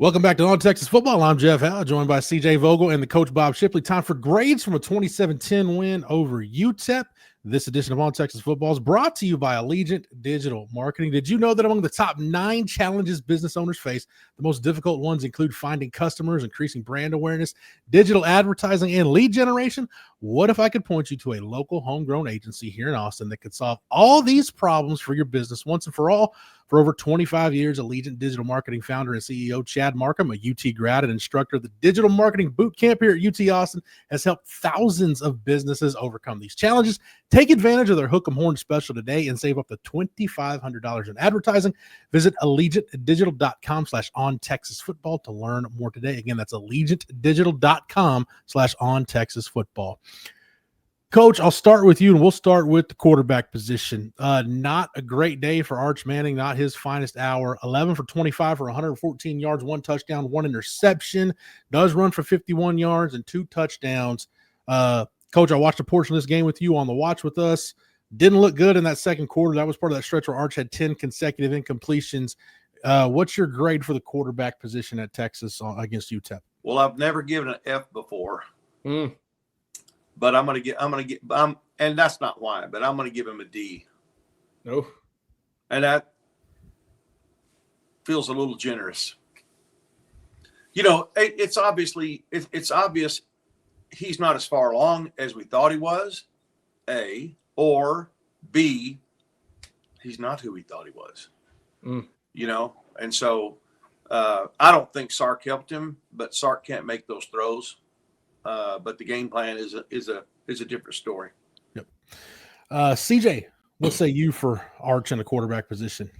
Welcome back to On Texas Football. I'm Jeff Howe, joined by CJ Vogel and the coach Bob Shipley. Time for grades from a 27-10 win over UTEP. This edition of On Texas Football is brought to you by Allegiant Digital Marketing. Did you know that among the top 9 challenges business owners face, the most difficult ones include finding customers, increasing brand awareness, digital advertising, and lead generation? What if I could point you to a local homegrown agency here in Austin that could solve all these problems for your business once and for all? For over 25 years, Allegiant Digital Marketing founder and CEO Chad Markham, a UT grad and instructor of the Digital Marketing Boot Camp here at UT Austin, has helped thousands of businesses overcome these challenges. Take advantage of their Hook 'em Horn special today and save up to $2,500 in advertising. Visit allegiantdigital.com/ontexasfootball to learn more today. Again, that's allegiantdigital.com/ontexasfootball. Coach, I'll start with you, and we'll start with the quarterback position. Not a great day for Arch Manning, not his finest hour. 11 for 25 for 114 yards, 1 touchdown, 1 interception. Does run for 51 yards and 2 touchdowns. Coach, I watched a portion of this game with you on the watch with us. Didn't look good in that second quarter. That was part of that stretch where Arch had 10 consecutive incompletions. What's your grade for the quarterback position at Texas against UTEP? Well, I've never given an F before. But and that's not why, but I'm going to give him a D. No. And that feels a little generous. You know, it's obvious he's not as far along as we thought he was, A, or B, he's not who we thought he was. You know, and so I don't think Sark helped him, but Sark can't make those throws. But the game plan is a different story. Yep. CJ, what say you for Arch in the quarterback position?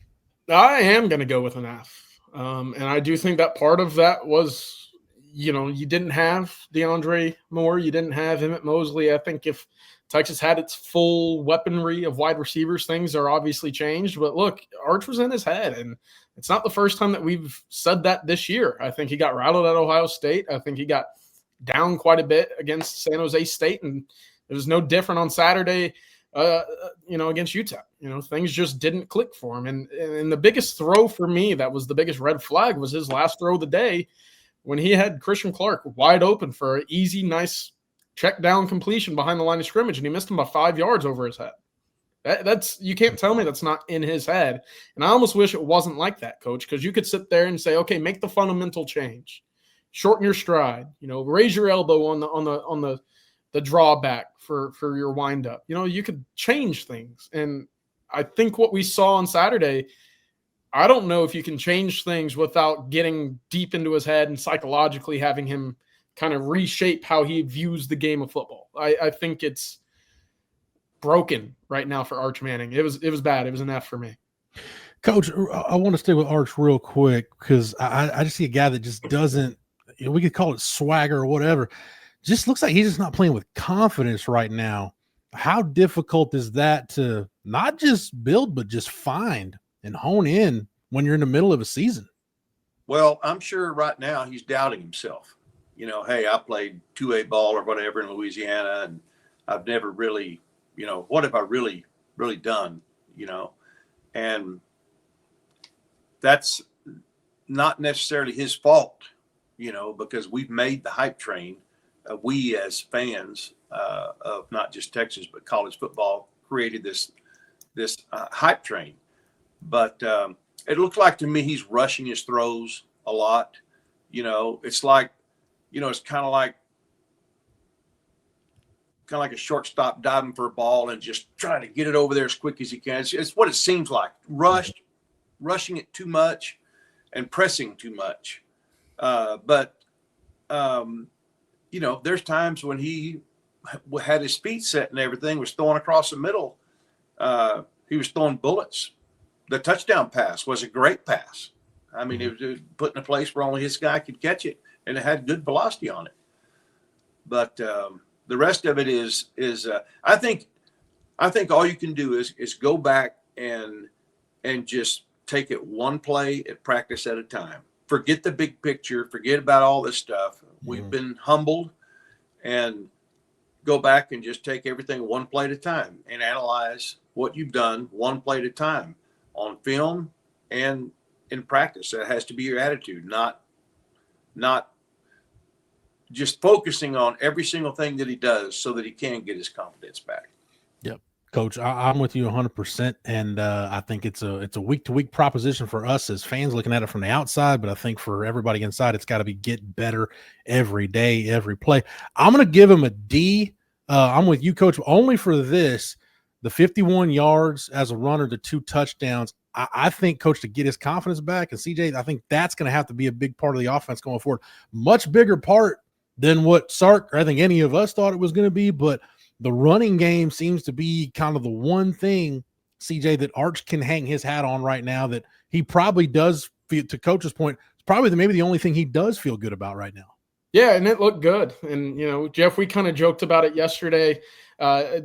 I am going to go with an F. And I do think that part of that was, you know, you didn't have DeAndre Moore. You didn't have Emmett Mosley. I think if Texas had its full weaponry of wide receivers, things are obviously changed. But look, Arch was in his head. And it's not the first time that we've said that this year. I think he got rattled at Ohio State. I think he got down quite a bit against San Jose State, and it was no different on Saturday, against UTEP. You know, things just didn't click for him. And the biggest throw for me, that was the biggest red flag, was his last throw of the day when he had Christian Clark wide open for an easy, nice check down completion behind the line of scrimmage, and he missed him by 5 yards over his head. That's you can't tell me that's not in his head. And I almost wish it wasn't like that, Coach, because you could sit there and say, okay, make the fundamental change. Shorten your stride, raise your elbow on the drawback for your windup. You could change things. And I think what we saw on Saturday, I don't know if you can change things without getting deep into his head and psychologically having him kind of reshape how he views the game of football. I think it's broken right now for Arch Manning. It was bad. It was an F for me. Coach, I want to stay with Arch real quick because I just see a guy that just doesn't, we could call it swagger or whatever. Just looks like he's just not playing with confidence right now. How difficult is that to not just build, but just find and hone in when you're in the middle of a season? Well, I'm sure right now he's doubting himself. Hey, I played 2A ball or whatever in Louisiana, and I've never really, what have I really, really done? And that's not necessarily his fault. Because we've made the hype train. We as fans of not just Texas but college football created this hype train. But it looks like to me he's rushing his throws a lot. It's like, it's kind of like a shortstop diving for a ball and just trying to get it over there as quick as he can. It's what it seems like. Rushing it too much and pressing too much. But there's times when he had his feet set and everything, was throwing across the middle. He was throwing bullets. The touchdown pass was a great pass. I mean, it was put in a place where only his guy could catch it, and it had good velocity on it. But the rest of it is I think all you can do is go back and just take it one play at practice at a time. Forget the big picture. Forget about all this stuff. We've been humbled, and go back and just take everything one play at a time and analyze what you've done one play at a time on film and in practice. That has to be your attitude, not not just focusing on every single thing that he does so that he can get his confidence back. Yep. Coach, I'm with you 100%. And I think it's a week-to-week proposition for us as fans looking at it from the outside. But I think for everybody inside, it's got to be get better every day, every play. I'm going to give him a D. I'm with you, Coach, only for this. The 51 yards as a runner, the 2 touchdowns. I think, Coach, to get his confidence back, and CJ, I think that's going to have to be a big part of the offense going forward. Much bigger part than what Sark or I think any of us thought it was going to be. But the running game seems to be kind of the one thing, CJ, that Arch can hang his hat on right now that he probably does feel, to Coach's point, it's probably maybe the only thing he does feel good about right now. Yeah, and it looked good. And, Jeff, we kind of joked about it yesterday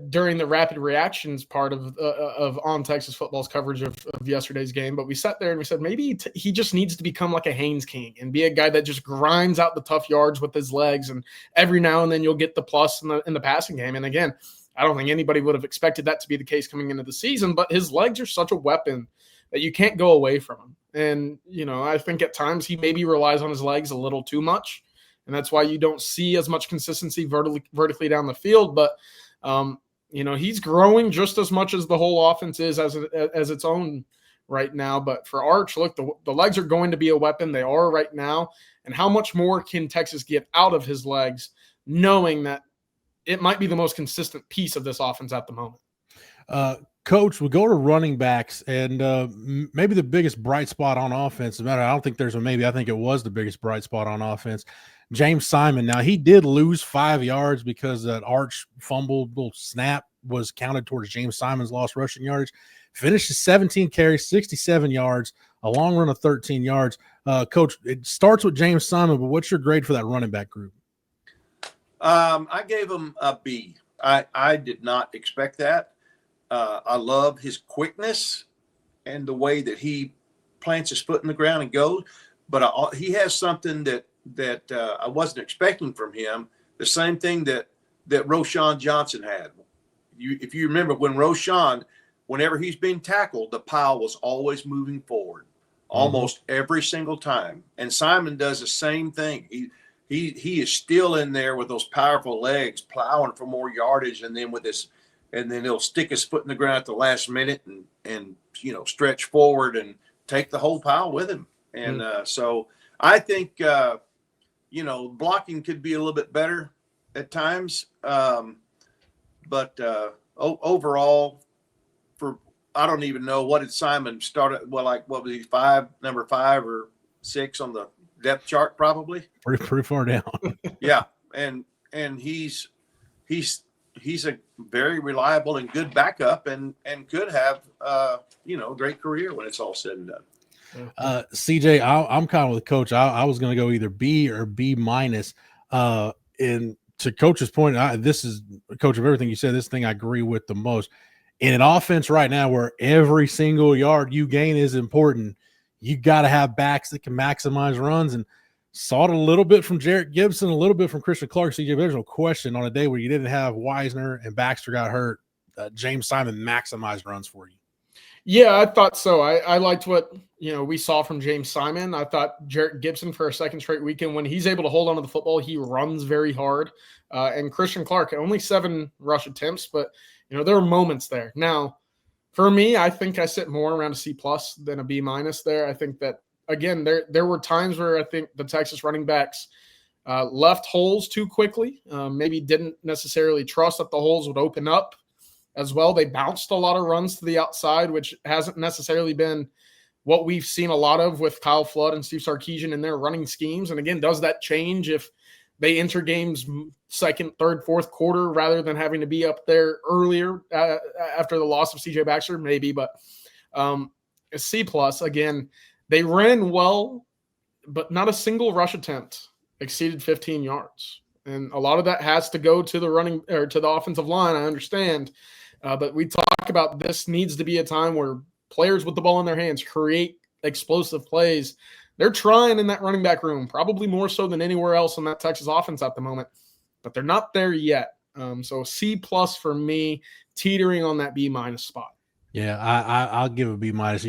during the rapid reactions part of On Texas Football's coverage of yesterday's game. But we sat there and we said maybe he just needs to become like a Haynes King and be a guy that just grinds out the tough yards with his legs. And every now and then you'll get the plus in the passing game. And again, I don't think anybody would have expected that to be the case coming into the season. But his legs are such a weapon that you can't go away from him. And, I think at times he maybe relies on his legs a little too much. And that's why you don't see as much consistency vertically down the field. But, he's growing just as much as the whole offense is as its own right now. But for Arch, look, the legs are going to be a weapon. They are right now. And how much more can Texas get out of his legs, knowing that it might be the most consistent piece of this offense at the moment? Coach, we go to running backs, and maybe the biggest bright spot on offense. I don't think there's a maybe. I think it was the biggest bright spot on offense. James Simon. Now, he did lose 5 yards because that Arch fumbled little snap was counted towards James Simon's lost rushing yardage. Finishes 17 carries, 67 yards, a long run of 13 yards. Coach, it starts with James Simon, but what's your grade for that running back group? I gave him a B. I did not expect that. I love his quickness and the way that he plants his foot in the ground and goes. But he has something that I wasn't expecting from him. The same thing that Roschon Johnson had. If you remember when Roschon, whenever he's been tackled, the pile was always moving forward, almost every single time. And Simon does the same thing. He is still in there with those powerful legs, plowing for more yardage, and then he'll stick his foot in the ground at the last minute and stretch forward and take the whole pile with him. And so I think blocking could be a little bit better at times, but overall, I don't even know what did Simon start at. Well, like what was he, number 5 or 6 on the depth chart, probably pretty far down. Yeah, and he's a very reliable and good backup, and could have a great career when it's all said and done. CJ, I'm kind of with Coach. I was going to go either B or B minus. And to Coach's point, this is, Coach, of everything you said, this thing I agree with the most. In an offense right now where every single yard you gain is important, you got to have backs that can maximize runs. And saw it a little bit from Jarrett Gibson, a little bit from Christian Clark. CJ, there's no question on a day where you didn't have Wisner and Baxter got hurt, James Simon maximized runs for you. Yeah, I thought so. I liked what we saw from James Simon. I thought Jarrett Gibson for a second straight weekend, when he's able to hold on to the football, he runs very hard. And Christian Clark, only 7 rush attempts, but there are moments there. Now, for me, I think I sit more around a C+ than a B- there. I think that, again, there were times where I think the Texas running backs left holes too quickly, maybe didn't necessarily trust that the holes would open up as well. They bounced a lot of runs to the outside, which hasn't necessarily been what we've seen a lot of with Kyle Flood and Steve Sarkisian in their running schemes. And again, does that change if they enter games second, third, fourth quarter rather than having to be up there earlier after the loss of CJ Baxter? Maybe, but a C+. Again, they ran well, but not a single rush attempt exceeded 15 yards. And a lot of that has to go to the running or to the offensive line, I understand. But we talk about this needs to be a time where players with the ball in their hands create explosive plays. They're trying in that running back room, probably more so than anywhere else in that Texas offense at the moment, but they're not there yet. So C+ for me, teetering on that B- spot. Yeah, I'll give a B minus.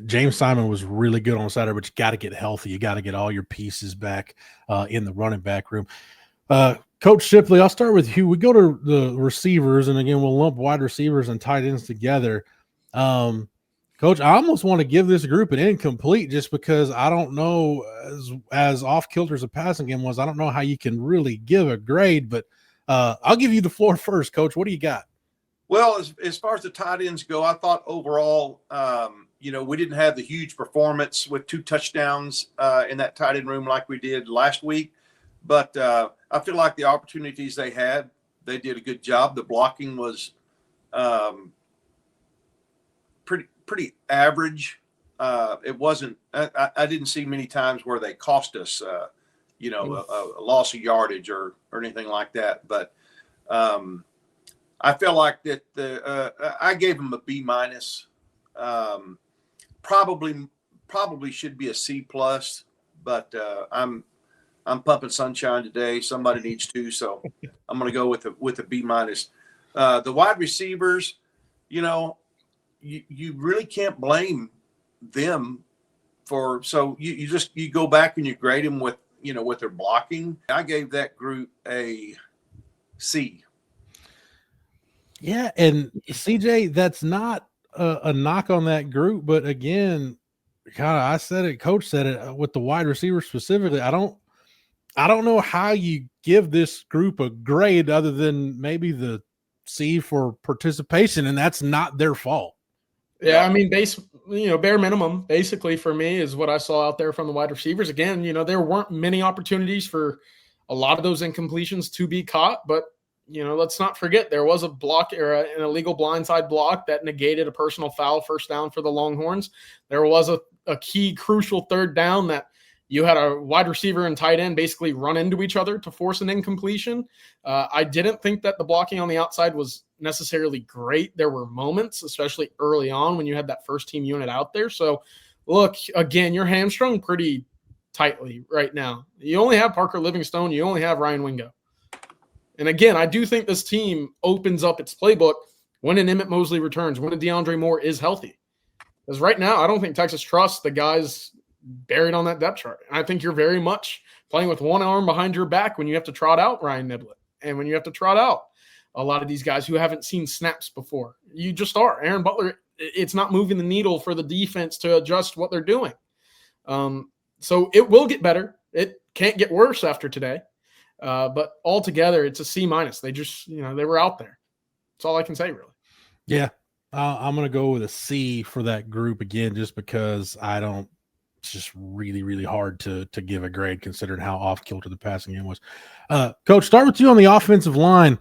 James Simon was really good on Saturday, but you got to get healthy. You got to get all your pieces back in the running back room. Coach Shipley, I'll start with you. We go to the receivers, and again, we'll lump wide receivers and tight ends together. Coach, I almost want to give this group an incomplete just because I don't know, as off kilter as a passing game was, I don't know how you can really give a grade, but I'll give you the floor first, Coach. What do you got? Well, as far as the tight ends go, I thought overall, we didn't have the huge performance with 2 touchdowns in that tight end room like we did last week. But I feel like the opportunities they had, they did a good job. The blocking was pretty average. It wasn't. I didn't see many times where they cost us, a loss of yardage or anything like that. But I feel like that I gave them a B minus. Probably should be a C plus, but I'm pumping sunshine today. Somebody needs to, so I'm going to go with a B minus. The wide receivers, you really can't blame them for. So you go back and you grade them with their blocking. I gave that group a C. Yeah, and CJ, that's not a knock on that group, but again, kind of I said it, Coach said it with the wide receiver specifically. I don't know how you give this group a grade other than maybe the C for participation, and that's not their fault. Yeah, I mean, bare minimum, basically for me is what I saw out there from the wide receivers. Again, there weren't many opportunities for a lot of those incompletions to be caught, but let's not forget there was a block or an illegal blindside block that negated a personal foul first down for the Longhorns. There was a key crucial third down that you had a wide receiver and tight end basically run into each other to force an incompletion. I didn't think that the blocking on the outside was necessarily great. There were moments, especially early on when you had that first team unit out there. So look, again, you're hamstrung pretty tightly right now. You only have Parker Livingstone. You only have Ryan Wingo. And again, I do think this team opens up its playbook when an Emmett Mosley returns, when a DeAndre Moore is healthy. Because right now, I don't think Texas trusts the guys buried on that depth chart. And I think you're very much playing with one arm behind your back when you have to trot out Ryan Niblett and when you have to trot out a lot of these guys who haven't seen snaps before. You just are. Aaron Butler, it's not moving the needle for the defense to adjust what they're doing. So it will get better. It can't get worse after today. But altogether, it's a C minus. They just, they were out there. That's all I can say, really. Yeah. I'm going to go with a C for that group again, just because it's just really, really hard to give a grade considering how off kilter the passing game was. Coach, start with you on the offensive line.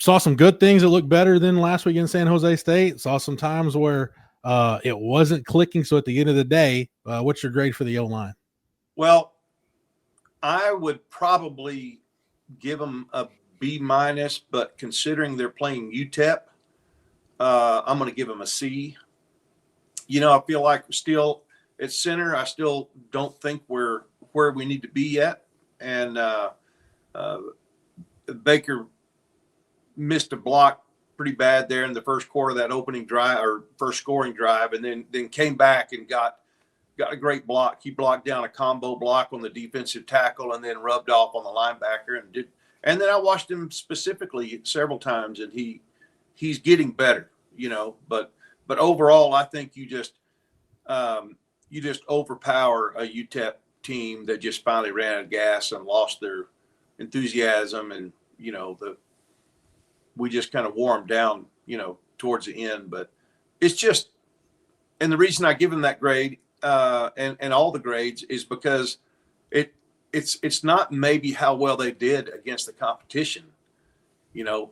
Saw some good things that looked better than last week in San Jose State. Saw some times where it wasn't clicking. So at the end of the day, what's your grade for the O-line? Well, I would probably give them a B minus, but considering they're playing UTEP, I'm going to give them a C. I feel like still at center, I still don't think we're where we need to be yet. And Baker missed a block pretty bad there in the first quarter of that opening drive or first scoring drive, and then came back and got a great block. He blocked down a combo block on the defensive tackle and then rubbed off on the linebacker and then I watched him specifically several times, and he's getting better, but overall I think you just overpower a UTEP team that just finally ran out of gas and lost their enthusiasm, and we just kind of wore them down, towards the end. But it's just, and the reason I give them that grade and all the grades is because it's not maybe how well they did against the competition.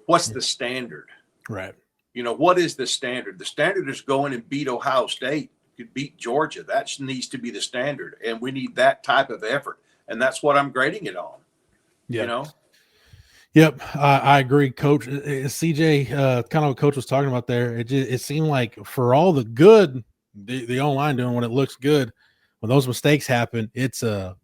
What's the standard? Right. What is the standard? The standard is go in and beat Ohio State, could beat Georgia. That needs to be the standard, and we need that type of effort, and that's what I'm grading it on. Yeah. Yep, I agree, Coach. CJ, kind of what Coach was talking about there. It seemed like for all the good the O-line doing when it looks good, when those mistakes happen, it's a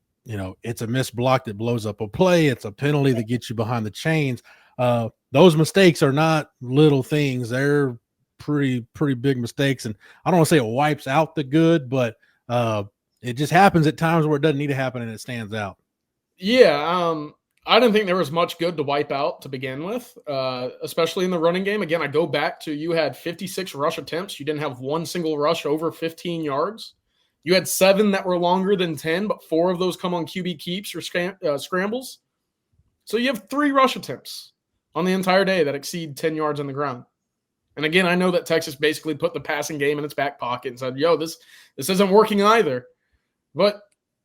missed block that blows up a play. It's a penalty that gets you behind the chains. Those mistakes are not little things. They're pretty big mistakes. And I don't want to say it wipes out the good, but it just happens at times where it doesn't need to happen and it stands out. Yeah, I didn't think there was much good to wipe out to begin with, especially in the running game. Again, I go back to you had 56 rush attempts. You didn't have one single rush over 15 yards. You had 7 that were longer than 10, but 4 of those come on QB keeps or scrambles. So you have 3 rush attempts on the entire day that exceed 10 yards on the ground. And again, I know that Texas basically put the passing game in its back pocket and said, yo, this isn't working either. But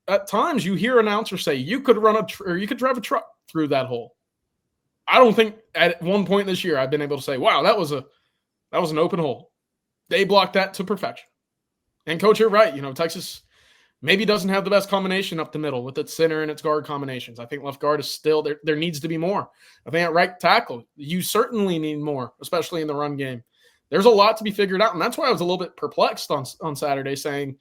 at times you hear announcers say you could you could drive a truck through that hole. I don't think at one point this year I've been able to say, wow, that was an open hole. They blocked that to perfection. And Coach, you're right. Texas maybe doesn't have the best combination up the middle with its center and its guard combinations. I think left guard is still there needs to be more. I think at right tackle, you certainly need more, especially in the run game. There's a lot to be figured out. And that's why I was a little bit perplexed on Saturday saying,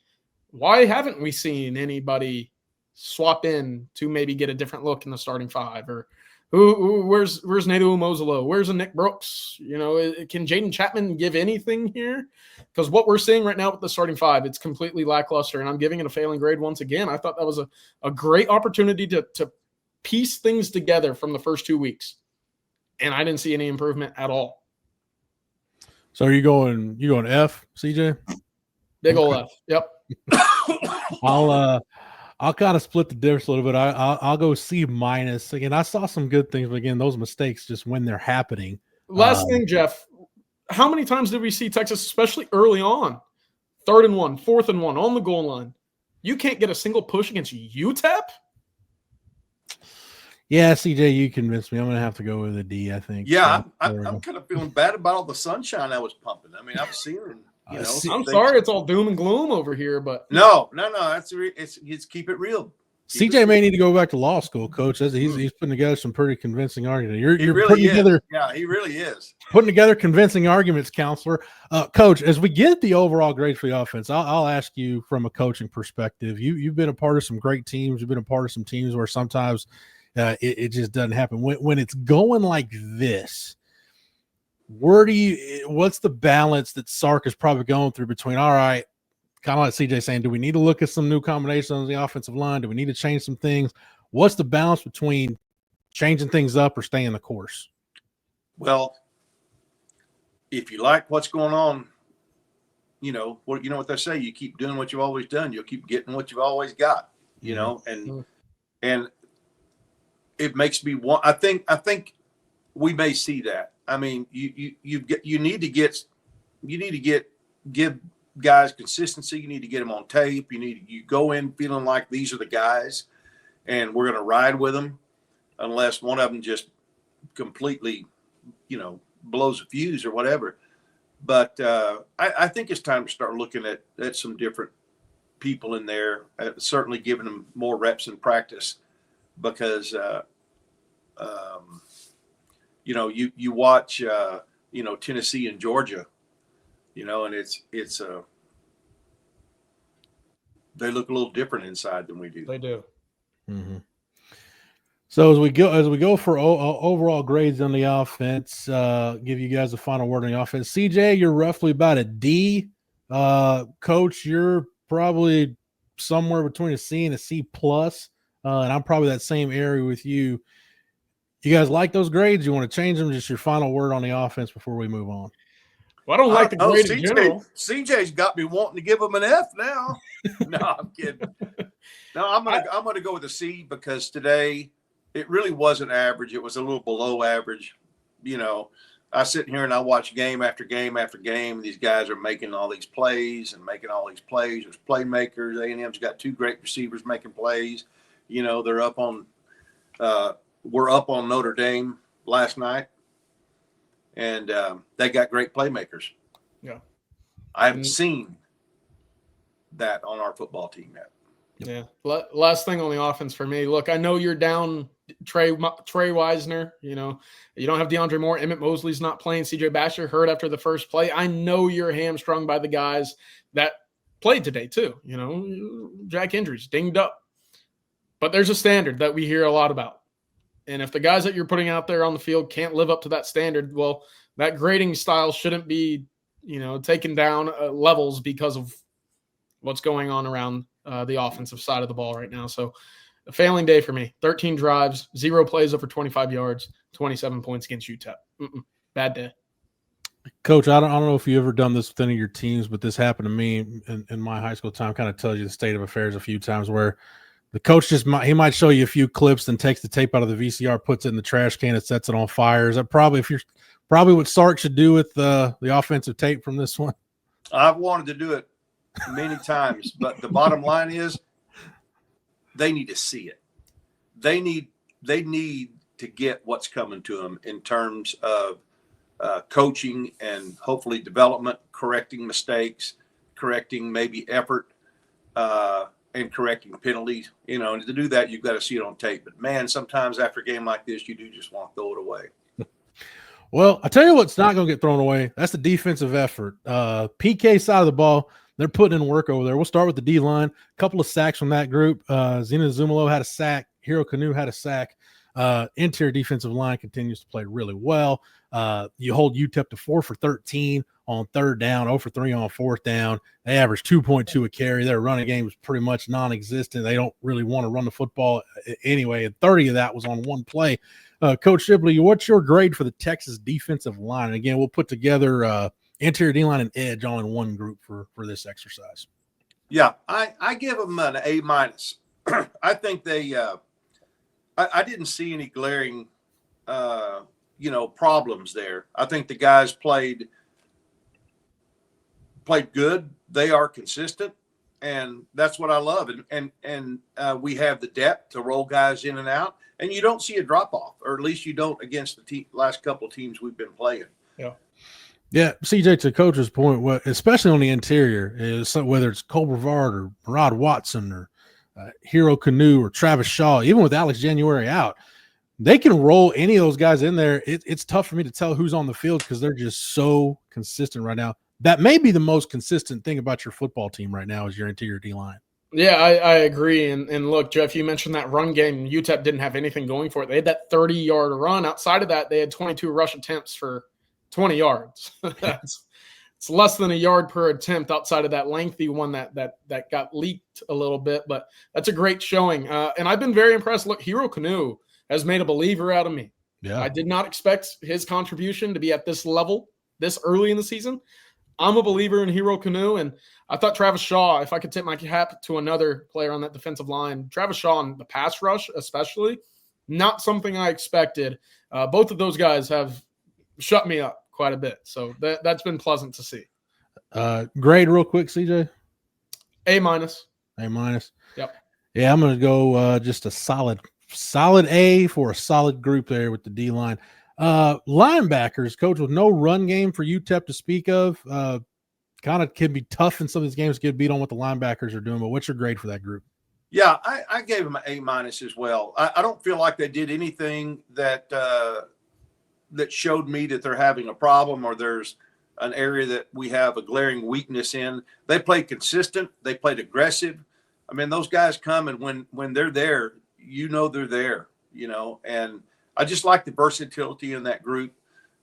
why haven't we seen anybody swap in to maybe get a different look in the starting 5? Or where's Nato Mozolo? Where's a Nick Brooks? Can Jaden Chapman give anything here? Because what we're seeing right now with the starting 5, it's completely lackluster, and I'm giving it a failing grade once again. I thought that was a great opportunity to piece things together from the first 2 weeks, and I didn't see any improvement at all. So are you going F, CJ? Big ol' F. Yep. I'll kind of split the difference a little bit. I'll go C minus. Again, I saw some good things, but again, those mistakes just when they're happening. Last thing, Jeff, how many times did we see Texas, especially early on, 3rd and 1, 4th and 1 on the goal line? You can't get a single push against UTEP? Yeah, CJ, you convinced me. I'm going to have to go with a D, I think. Yeah, I'm kind of feeling bad about all the sunshine I was pumping. I mean, I've seen – I'm sorry it's all doom and gloom over here, but no, it's keep it real. CJ may need to go back to law school, Coach. He's putting together some pretty convincing arguments. He really is. Yeah, he really is putting together convincing arguments, counselor. Coach, as we get the overall grade for the offense, I'll ask you from a coaching perspective. You've been a part of some great teams. You've been a part of some teams where sometimes it just doesn't happen. When it's going like this, what's the balance that Sark is probably going through between, all right, kind of like CJ saying, do we need to look at some new combinations on the offensive line? Do we need to change some things? What's the balance between changing things up or staying the course? Well, if you like what's going on, you know what they say, you keep doing what you've always done, you'll keep getting what you've always got, and it makes me want, I think we may see that. I mean, you need to give guys consistency. You need to get them on tape. You go in feeling like these are the guys, and we're going to ride with them, unless one of them just completely, blows a fuse or whatever. But I think it's time to start looking at some different people in there. Certainly giving them more reps in practice, because you watch Tennessee and Georgia, and it's they look a little different inside than we do. They do. Mm-hmm. So as we go for overall grades on the offense, give you guys a final word on the offense. CJ, you're roughly about a D. Coach, you're probably somewhere between a C and a C plus, and I'm probably that same area with you. You guys like those grades? You want to change them? Just your final word on the offense before we move on. Well, I don't like the grade in general. CJ's got me wanting to give him an F now. No, I'm kidding. No, I'm gonna go with a C, because today it really wasn't average. It was a little below average. I sit here and I watch game after game after game. These guys are making all these plays. There's playmakers. A&M's got 2 great receivers making plays. They're up on we're up on Notre Dame last night, and they got great playmakers. Yeah. I haven't seen that on our football team yet. Yeah. Last thing on the offense for me. Look, I know you're down Trey Wisner. You don't have DeAndre Moore. Emmett Mosley's not playing. CJ Basher hurt after the first play. I know you're hamstrung by the guys that played today too. Jack injuries, dinged up. But there's a standard that we hear a lot about. And if the guys that you're putting out there on the field can't live up to that standard, well, that grading style shouldn't be taken down levels because of what's going on around the offensive side of the ball right now. So a failing day for me. 13 drives, 0 plays over 25 yards, 27 points against UTEP. Bad day. Coach, I don't know if you ever done this with any of your teams, but this happened to me in my high school time. Kind of tells you the state of affairs a few times where the coach he might show you a few clips, then takes the tape out of the VCR, puts it in the trash can, and sets it on fire. Is that probably what Sark should do with the offensive tape from this one? I've wanted to do it many times, but the bottom line is they need to see it. They need to get what's coming to them in terms of coaching and hopefully development, correcting mistakes, correcting maybe effort, and correcting penalties. And to do that, you've got to see it on tape. But man, sometimes after a game like this, you do just want to throw it away. Well, I tell you what's not going to get thrown away. That's the defensive effort. PK side of the ball, they're putting in work over there. We'll start with the D-line. A couple of sacks from that group. Zena Zumalo had a sack. Hero Canoe had a sack. Interior defensive line continues to play really well. You hold UTEP to 4 for 13 on third down, 0 for 3 on fourth down. They average 2.2 a carry. Their running game is pretty much non-existent. They don't really want to run the football anyway, and 30 of that was on one play. Coach Shipley, what's your grade for the Texas defensive line? And again, we'll put together interior D-line and edge all in one group for this exercise. Yeah, I give them an A-. I think they I didn't see any glaring problems there. I think the guys played good. They are consistent, and that's what I love. And we have the depth to roll guys in and out, and you don't see a drop off, or at least you don't against the last couple of teams we've been playing. Yeah, CJ, to Coach's point, especially on the interior, is whether it's Cole Brevard or Rod Watson or Hero Canoe or Travis Shaw, even with Alex January out, they can roll any of those guys in there. It's tough for me to tell who's on the field because they're just so consistent right now. That may be the most consistent thing about your football team right now is your interior D-line. Yeah, I agree. And look, Jeff, you mentioned that run game. UTEP didn't have anything going for it. They had that 30-yard run. Outside of that, they had 22 rush attempts for 20 yards. It's less than a yard per attempt outside of that lengthy one that got leaked a little bit. But that's a great showing. And I've been very impressed. Look, Hero Canoe has made a believer out of me. Yeah, I did not expect his contribution to be at this level this early in the season. I'm a believer in Hero Canoe, and I thought Travis Shaw, if I could tip my cap to another player on that defensive line, Travis Shaw on the pass rush especially, not something I expected. Both of those guys have shut me up quite a bit, so that's been pleasant to see. Grade real quick, CJ? A-. A-. Yep. Yeah, I'm going to go just a solid A for a solid group there with the D-line. Linebackers, Coach, with no run game for UTEP to speak of, kind of can be tough in some of these games to get beat on what the linebackers are doing. But what's your grade for that group? Yeah, I gave them an A- as well. I don't feel like they did anything that showed me that they're having a problem or there's an area that we have a glaring weakness in. They played consistent. They played aggressive. I mean, those guys come, and when they're there, they're there, and I just like the versatility in that group.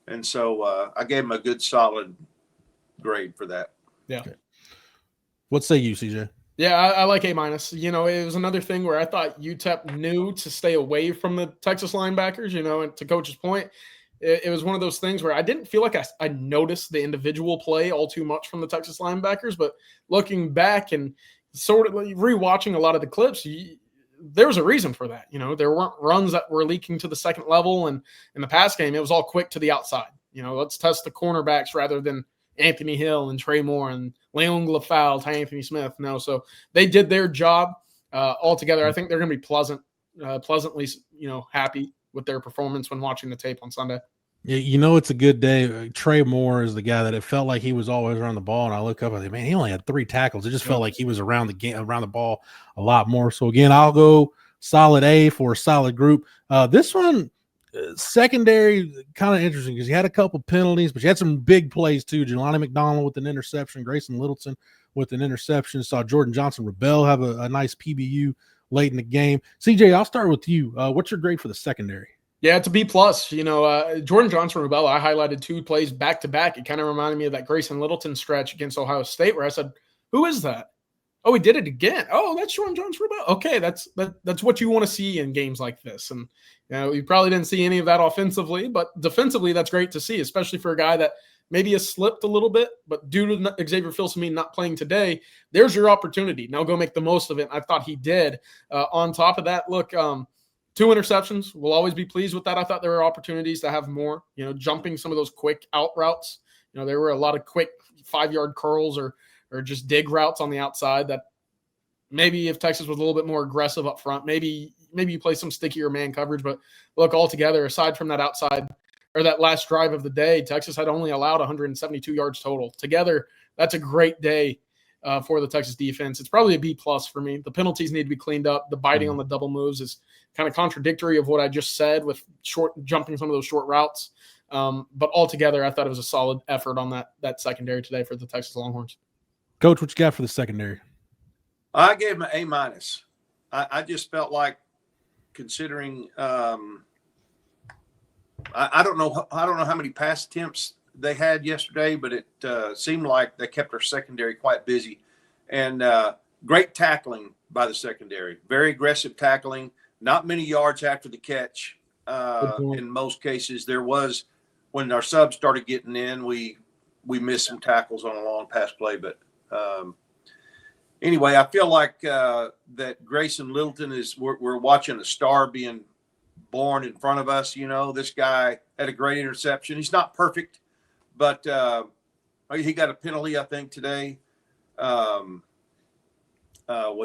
And so I gave them a good, solid grade for that. Yeah. Okay. What say you, CJ? Yeah, I like A-. It was another thing where I thought UTEP knew to stay away from the Texas linebackers, and to Coach's point, it was one of those things where I didn't feel like I noticed the individual play all too much from the Texas linebackers. But looking back and sort of rewatching a lot of the clips, there was a reason for that. There weren't runs that were leaking to the second level, and in the pass game, it was all quick to the outside. Let's test the cornerbacks rather than Anthony Hill and Trey Moore and Leon Glafau, Ty Anthony Smith. No, so they did their job altogether. I think they're going to be pleasantly, happy with their performance when watching the tape on Sunday. Yeah, it's a good day. Trey Moore is the guy that it felt like he was always around the ball, and I look up and I think, man, he only had 3 tackles. It just felt like he was around the ball a lot more. So again, I'll go solid A for a solid group. This one, secondary, kind of interesting because he had a couple penalties, but you had some big plays too. Jelani McDonald with an interception, Grayson Littleton with an interception. Saw Jordan Johnson Rebel have a nice PBU late in the game. CJ, I'll start with you. What's your grade for the secondary? Yeah, it's a B plus. Jordan Johnson-Rubella, I highlighted 2 plays back to back. It kind of reminded me of that Grayson Littleton stretch against Ohio State, where I said, "Who is that? Oh, he did it again. Oh, that's Jordan Johnson-Rubella. Okay, that's what you want to see in games like this." And you probably didn't see any of that offensively, but defensively, that's great to see, especially for a guy that maybe has slipped a little bit, but due to Xavier Filsaime not playing today, there's your opportunity. Now go make the most of it. I thought he did. On top of that, look. 2 interceptions. We'll always be pleased with that. I thought there were opportunities to have more, jumping some of those quick out routes. There were a lot of quick 5-yard curls or just dig routes on the outside that maybe if Texas was a little bit more aggressive up front, maybe you play some stickier man coverage. But look, altogether, aside from that outside or that last drive of the day, Texas had only allowed 172 yards total. Together, that's a great day for the Texas defense. It's probably a B plus for me. The penalties need to be cleaned up. The biting on the double moves is kind of contradictory of what I just said with jumping some of those short routes. But altogether, I thought it was a solid effort on that secondary today for the Texas Longhorns. Coach, what you got for the secondary? I gave him an A minus. I just felt like, considering I don't know how many pass attempts they had yesterday, but it seemed like they kept our secondary quite busy. And great tackling by the secondary. Very aggressive tackling. Not many yards after the catch. In most cases, there was, when our subs started getting in, we missed some tackles on a long pass play. But anyway, I feel like that Grayson Littleton we're watching a star being born in front of us. This guy had a great interception. He's not perfect, but he got a penalty, I think, today. Was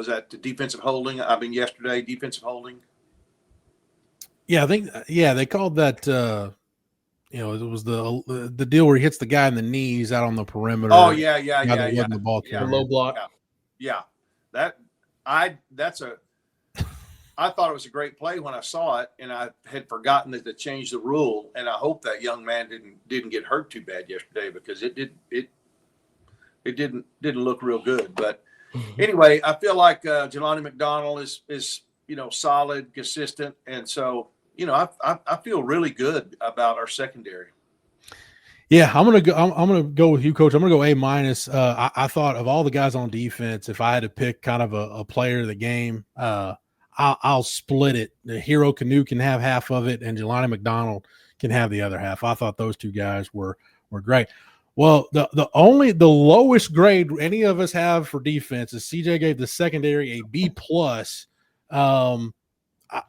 that the defensive holding? Yesterday, defensive holding. Yeah, I think. Yeah, they called that. It was the deal where he hits the guy in the knees out on the perimeter. Oh yeah. The ball The low block. Yeah. I thought it was a great play when I saw it, and I had forgotten that they changed the rule. And I hope that young man didn't get hurt too bad yesterday, because it didn't look real good. But anyway, I feel like Jelani McDonald is solid, consistent, and so I feel really good about our secondary. Yeah, I'm gonna go with you, Coach. I'm gonna go A minus. I thought of all the guys on defense, if I had to pick kind of a player of the game, I'll split it. The Hero Canoe can have half of it, and Jelani McDonald can have the other half. I thought those 2 guys were great. Well, the lowest grade any of us have for defense is CJ gave the secondary a B plus.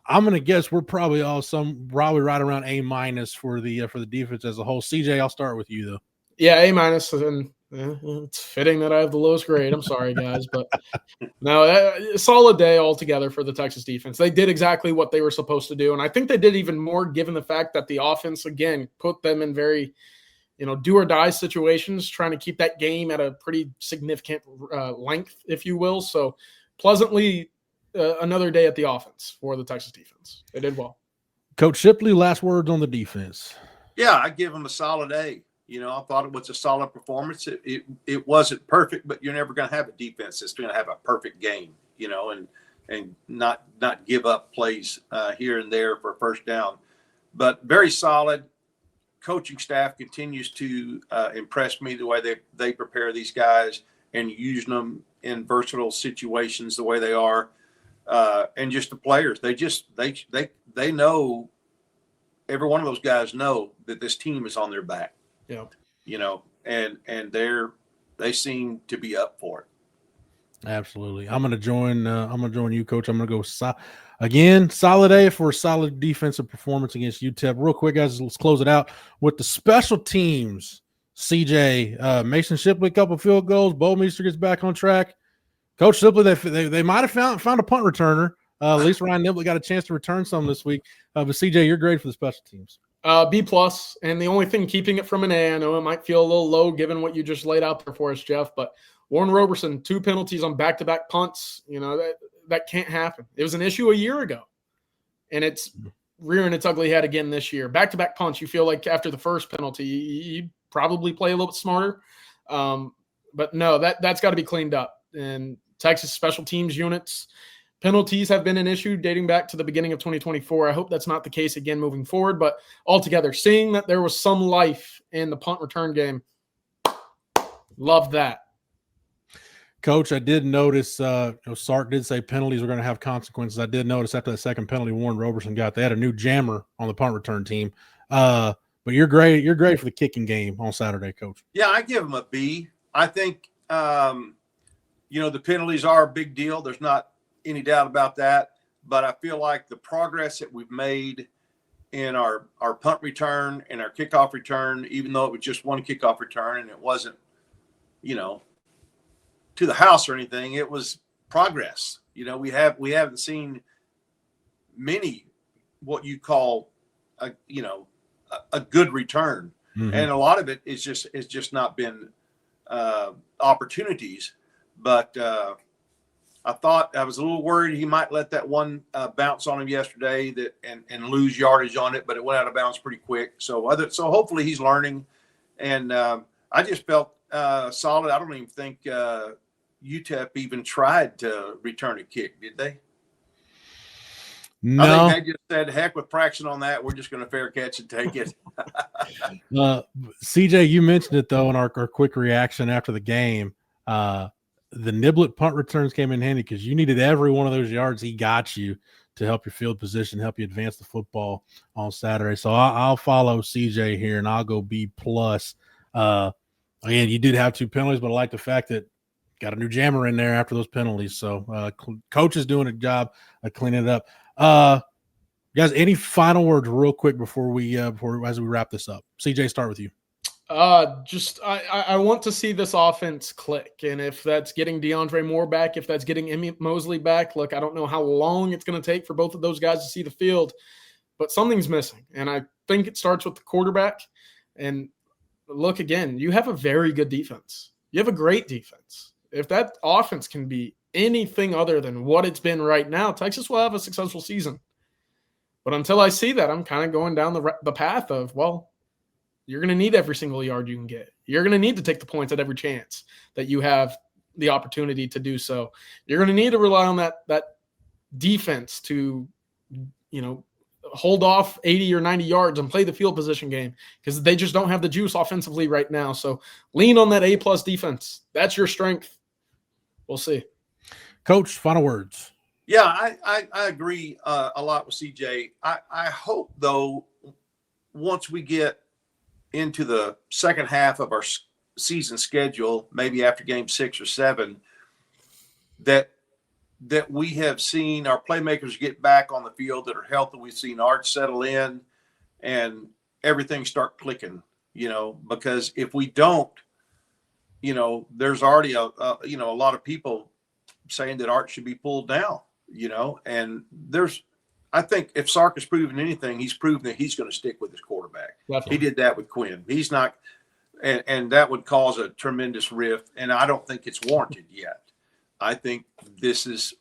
I'm going to guess we're probably right around A minus for the defense as a whole. CJ, I'll start with you though. Yeah, A minus, and it's fitting that I have the lowest grade. I'm sorry, guys, but no, a solid day altogether for the Texas defense. They did exactly what they were supposed to do, and I think they did even more given the fact that the offense again put them in very do or die situations, trying to keep that game at a pretty significant length, if you will. So pleasantly. Another day at the offense for the Texas defense. They did well. Coach Shipley, last words on the defense. Yeah, I give them a solid A. I thought it was a solid performance. It wasn't perfect, but you're never going to have a defense that's going to have a perfect game, and not give up plays here and there for a first down. But very solid. Coaching staff continues to impress me the way they prepare these guys and using them in versatile situations the way they are. And just the players, they know, every one of those guys know that this team is on their back. Yeah. And they seem to be up for it. Absolutely. I'm going to join you, Coach. I'm going to go again, solid A for a solid defensive performance against UTEP. Real quick, guys, let's close it out with the special teams. CJ, Mason Shipley, a couple field goals. Bowmeister gets back on track. Coach Shipley, they might have found a punt returner. At least Ryan Niblett got a chance to return some this week. But CJ, you're great for the special teams. B plus, and the only thing keeping it from an A, I know it might feel a little low given what you just laid out there for us, Jeff, but Warren Roberson, 2 penalties on back-to-back punts. That can't happen. It was an issue a year ago, and it's rearing its ugly head again this year. Back-to-back punts, you feel like after the first penalty, you probably play a little bit smarter. But no, that's got to be cleaned up. And Texas special teams units, penalties have been an issue dating back to the beginning of 2024. I hope that's not the case again moving forward. But altogether, seeing that there was some life in the punt return game, love that. Coach, I did notice, Sark did say penalties were going to have consequences. I did notice after the second penalty Warren Roberson got, they had a new jammer on the punt return team. But you're great. You're great for the kicking game on Saturday, Coach. Yeah, I give him a B. I think, the penalties are a big deal. There's not any doubt about that. But I feel like the progress that we've made in our punt return and our kickoff return, even though it was just one kickoff return and it wasn't, to the house or anything, it was progress. We haven't seen many what you call a good return. Mm-hmm. And a lot of it is just not been opportunities. But I thought I was a little worried he might let that one bounce on him yesterday and lose yardage on it, but it went out of bounds pretty quick. So hopefully he's learning. And I just felt solid. I don't even think UTEP even tried to return a kick, did they? No. I think they just said, heck with practicing on that. We're just going to fair catch and take it. CJ, you mentioned it, though, in our quick reaction after the game. The Niblet punt returns came in handy because you needed every one of those yards he got you to help your field position, help you advance the football on Saturday. So I'll follow CJ here, and I'll go B+. Again, you did have 2 penalties, but I like the fact that got a new jammer in there after those penalties. So coach is doing a job of cleaning it up. Guys, any final words real quick before as we wrap this up? CJ, start with you. I want to see this offense click. And if that's getting DeAndre Moore back, if that's getting Emmett Mosley back, look, I don't know how long it's going to take for both of those guys to see the field, but something's missing. And I think it starts with the quarterback. And look, again, you have a very good defense. You have a great defense. If that offense can be anything other than what it's been right now, Texas will have a successful season. But until I see that, I'm kind of going down the path of, well, you're going to need every single yard you can get. You're going to need to take the points at every chance that you have the opportunity to do so. You're going to need to rely on that defense to, hold off 80 or 90 yards and play the field position game because they just don't have the juice offensively right now. So lean on that A+ defense. That's your strength. We'll see. Coach, final words. Yeah, I agree a lot with CJ. I hope, though, once we get into the second half of our season schedule, maybe after game 6 or 7, that we have seen our playmakers get back on the field that are healthy. We've seen Art settle in and everything start clicking, because if we don't, there's already a lot of people saying that Art should be pulled down, and I think if Sark has proven anything, he's proven that he's going to stick with his quarterback. Definitely. He did that with Quinn. He's not, and that would cause a tremendous rift, and I don't think it's warranted yet. I think this is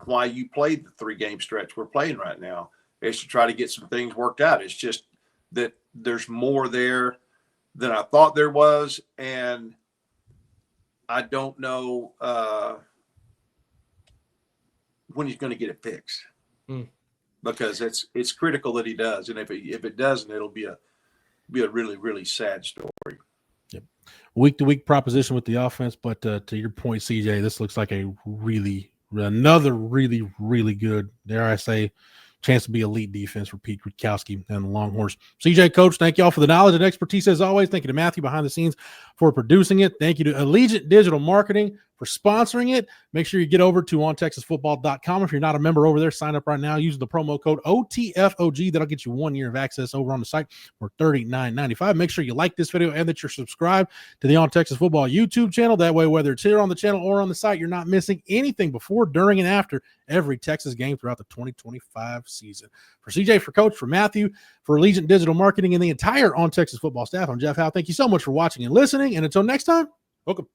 why you played the 3-game stretch we're playing right now, is to try to get some things worked out. It's just that there's more there than I thought there was, and I don't know when he's going to get it fixed. Because it's critical that he does, and if it doesn't, it'll be a really, really sad story. Yep. Week-to-week proposition with the offense, but to your point, CJ, this looks like another really, really good, dare I say, chance to be elite defense for Pete Rutkowski and the Longhorns. CJ, Coach, thank you all for the knowledge and expertise as always. Thank you to Matthew behind the scenes for producing it. Thank you to Allegiant Digital Marketing for sponsoring it. Make sure you get over to ontexasfootball.com. If you're not a member over there, sign up right now. Use the promo code OTFOG. That'll get you 1 year of access over on the site for $39.95. Make sure you like this video and that you're subscribed to the On Texas Football YouTube channel. That way, whether it's here on the channel or on the site, you're not missing anything before, during, and after every Texas game throughout the 2025 season. For CJ, for Coach, for Matthew, for Allegiant Digital Marketing, and the entire On Texas Football staff, I'm Jeff Howe. Thank you so much for watching and listening. And until next time, welcome.